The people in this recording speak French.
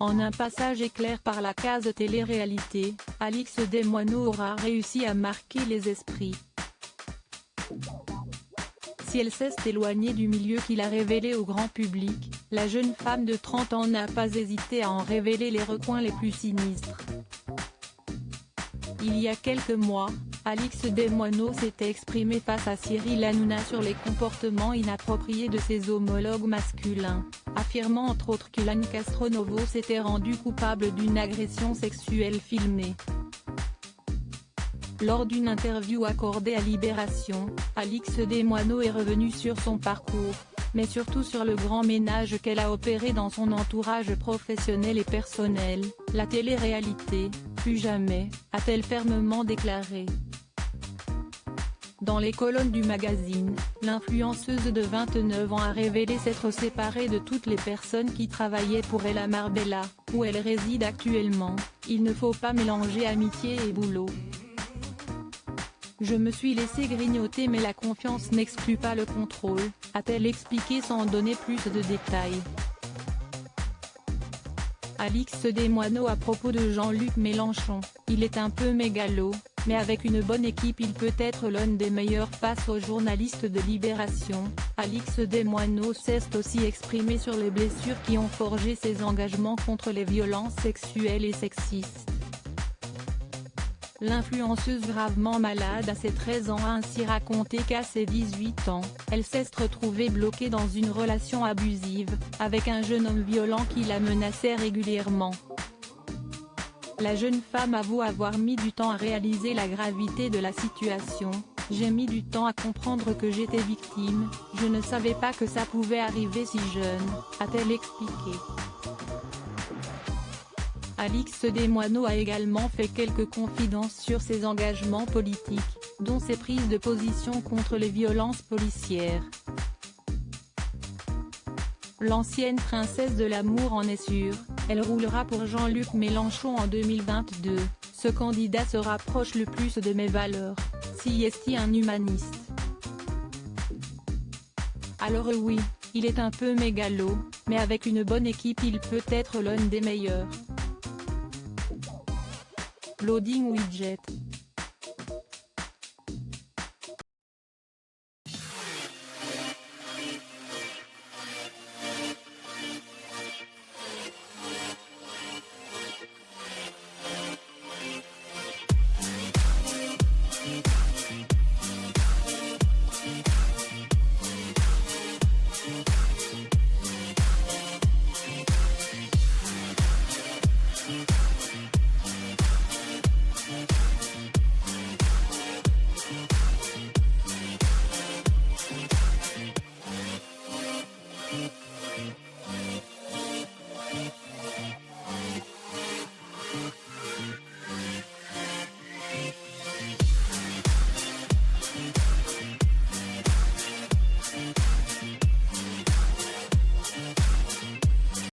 En un passage éclair par la case télé-réalité, Alix Desmoineaux aura réussi à marquer les esprits. Si elle s'est éloignée du milieu qu'il a révélé au grand public, la jeune femme de 30 ans n'a pas hésité à en révéler les recoins les plus sinistres. Il y a quelques mois, Alix Desmoineaux s'était exprimée face à Cyril Hanouna sur les comportements inappropriés de ses homologues masculins, affirmant entre autres que Lane Castronovo s'était rendu coupable d'une agression sexuelle filmée. Lors d'une interview accordée à Libération, Alix Desmoineaux est revenue sur son parcours, mais surtout sur le grand ménage qu'elle a opéré dans son entourage professionnel et personnel. La télé-réalité, plus jamais, a-t-elle fermement déclaré. Dans les colonnes du magazine, l'influenceuse de 29 ans a révélé s'être séparée de toutes les personnes qui travaillaient pour elle à Marbella, où elle réside actuellement. Il ne faut pas mélanger amitié et boulot. Je me suis laissé grignoter mais la confiance n'exclut pas le contrôle, a-t-elle expliqué sans donner plus de détails. Alix Desmoineaux à propos de Jean-Luc Mélenchon, il est un peu mégalo, mais avec une bonne équipe il peut être l'un des meilleurs face aux journalistes de Libération. Alix Desmoineaux s'est aussi exprimée sur les blessures qui ont forgé ses engagements contre les violences sexuelles et sexistes. L'influenceuse gravement malade à ses 13 ans a ainsi raconté qu'à ses 18 ans, elle s'est retrouvée bloquée dans une relation abusive, avec un jeune homme violent qui la menaçait régulièrement. La jeune femme avoue avoir mis du temps à réaliser la gravité de la situation. « J'ai mis du temps à comprendre que j'étais victime, je ne savais pas que ça pouvait arriver si jeune », a-t-elle expliqué. Alix Desmoineaux a également fait quelques confidences sur ses engagements politiques, dont ses prises de position contre les violences policières. L'ancienne princesse de l'amour en est sûre, elle roulera pour Jean-Luc Mélenchon en 2022, ce candidat se rapproche le plus de mes valeurs, si est-il un humaniste. Alors oui, il est un peu mégalo, mais avec une bonne équipe il peut être l'un des meilleurs. Loading widget.